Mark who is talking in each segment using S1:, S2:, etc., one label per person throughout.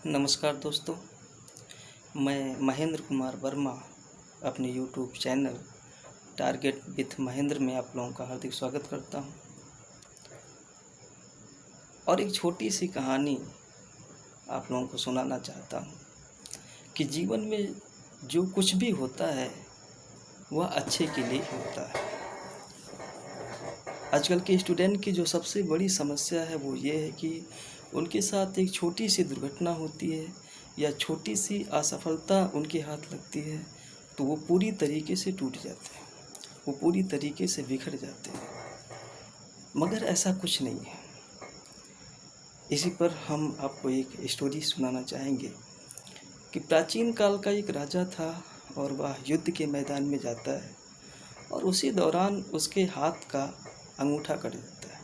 S1: नमस्कार दोस्तों, मैं महेंद्र कुमार वर्मा अपने YouTube channel target with Mahendra में आप लोगों का हार्दिक स्वागत करता हूं। और एक छोटी सी कहानी आप लोगों को सुनाना चाहता हूं कि जीवन में जो कुछ भी होता है वह अच्छे के लिए ही होता है। आजकल के स्टूडेंट की जो सबसे बड़ी समस्या है वो ये है कि उनके साथ एक छोटी सी दुर्घटना होती है या छोटी सी असफलता उनके हाथ लगती है तो वो पूरी तरीके से टूट जाते हैं, वो पूरी तरीके से बिखर जाते हैं। मगर ऐसा कुछ नहीं है। इसी पर हम आपको एक स्टोरी सुनाना चाहेंगे कि प्राचीन काल का एक राजा था और वह युद्ध के मैदान में जाता है और उसी दौरान उसके हाथ का अंगूठा कट जाता है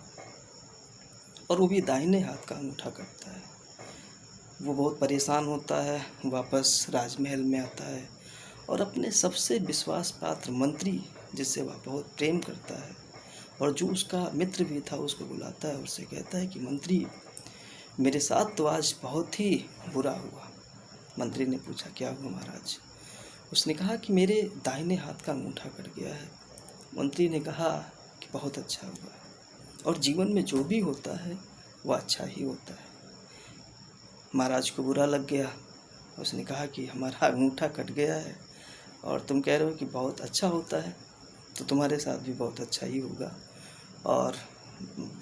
S1: और वो भी दाहिने हाथ का अंगूठा कटता है। वो बहुत परेशान होता है, वापस राजमहल में आता है और अपने सबसे विश्वास पात्र मंत्री जिससे वह बहुत प्रेम करता है और जो उसका मित्र भी था उसको बुलाता है और उससे कहता है कि मंत्री, मेरे साथ तो आज बहुत ही बुरा हुआ। मंत्री ने पूछा, क्या हुआ महाराज? उसने कहा कि मेरे दाहिने हाथ का अंगूठा कट गया है। मंत्री ने कहा कि बहुत अच्छा हुआ और जीवन में जो भी होता है वह अच्छा ही होता है। महाराज को बुरा लग गया। उसने कहा कि हमारा अंगूठा कट गया है और तुम कह रहे हो कि बहुत अच्छा होता है, तो तुम्हारे साथ भी बहुत अच्छा ही होगा। और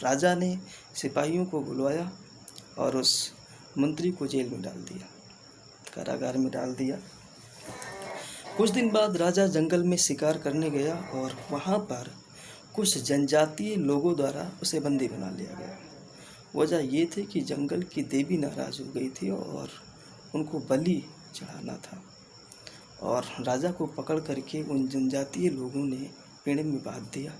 S1: राजा ने सिपाहियों को बुलवाया और उस मंत्री को जेल में डाल दिया, कारागार में डाल दिया। कुछ दिन बाद राजा जंगल में शिकार करने गया और वहाँ पर कुछ जनजातीय लोगों द्वारा उसे बंदी बना लिया गया। वजह ये थी कि जंगल की देवी नाराज़ हो गई थी और उनको बलि चढ़ाना था। और राजा को पकड़ करके उन जनजातीय लोगों ने पेड़ में बांध दिया।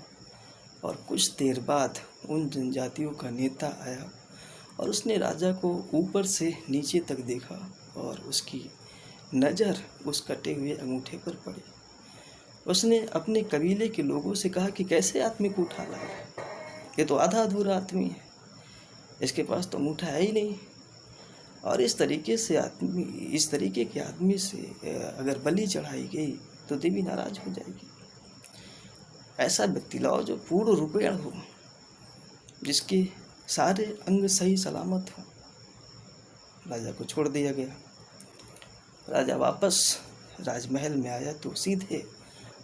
S1: और कुछ देर बाद उन जनजातियों का नेता आया और उसने राजा को ऊपर से नीचे तक देखा और उसकी नज़र उस कटे हुए अंगूठे पर पड़ी। उसने अपने कबीले के लोगों से कहा कि कैसे आदमी को उठा लाए, ये तो आधा अधूरा आदमी है, इसके पास तो अंगूठा है ही नहीं। और इस तरीके के आदमी से अगर बलि चढ़ाई गई तो देवी नाराज हो जाएगी। ऐसा व्यक्ति लाओ जो पूर्ण रूपेण हो, जिसके सारे अंग सही सलामत हो। राजा को छोड़ दिया गया। राजा वापस राजमहल में आया तो सीधे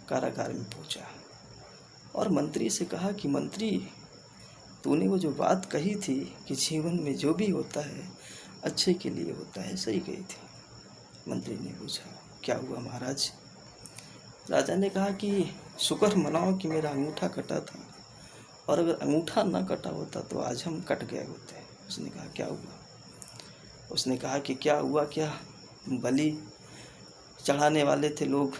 S1: कारागार में पहुंचा और मंत्री से कहा कि मंत्री, तूने वो जो बात कही थी कि जीवन में जो भी होता है अच्छे के लिए होता है, सही कही थी। मंत्री ने पूछा, क्या हुआ महाराज? राजा ने कहा कि शुक्र मनाओ कि मेरा अंगूठा कटा था, और अगर अंगूठा ना कटा होता तो आज हम कट गए होते। उसने कहा, क्या हुआ? उसने कहा कि क्या हुआ क्या, बलि चढ़ाने वाले थे लोग,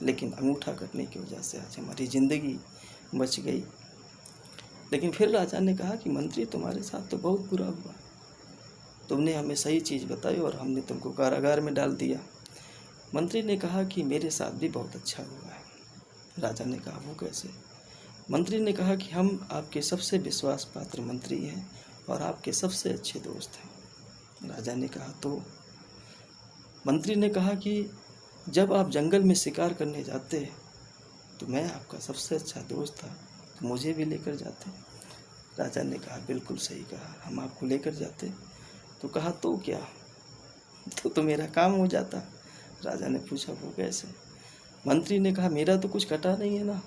S1: लेकिन अंगूठा कटने की वजह से आज हमारी ज़िंदगी बच गई। लेकिन फिर राजा ने कहा कि मंत्री, तुम्हारे साथ तो बहुत बुरा हुआ, तुमने हमें सही चीज़ बताई और हमने तुमको कारागार में डाल दिया। मंत्री ने कहा कि मेरे साथ भी बहुत अच्छा हुआ है। राजा ने कहा, वो कैसे? मंत्री ने कहा कि हम आपके सबसे विश्वास पात्र मंत्री हैं और आपके सबसे अच्छे दोस्त हैं। राजा ने कहा, तो? मंत्री ने कहा कि जब आप जंगल में शिकार करने जाते तो मैं आपका सबसे अच्छा दोस्त था, तो मुझे भी लेकर जाते। राजा ने कहा, बिल्कुल सही कहा, हम आपको लेकर जाते। तो कहा, तो क्या? तो मेरा काम हो जाता। राजा ने पूछा, वो कैसे? मंत्री ने कहा, मेरा तो कुछ कटा नहीं है ना,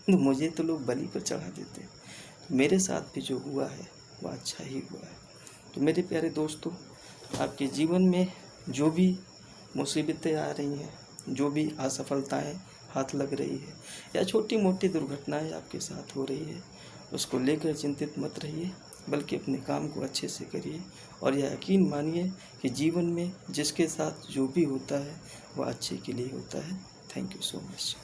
S1: तो मुझे तो लोग बलि पर चढ़ा देते, तो मेरे साथ भी जो हुआ है वह अच्छा ही हुआ है। तो मेरे प्यारे दोस्तों, आपके जीवन में जो भी मुसीबतें आ रही हैं, जो भी असफलताएं हाथ लग रही है या छोटी मोटी दुर्घटनाएं आपके साथ हो रही है, उसको लेकर चिंतित मत रहिए, बल्कि अपने काम को अच्छे से करिए और यह यकीन मानिए कि जीवन में जिसके साथ जो भी होता है वह अच्छे के लिए होता है। Thank you so much.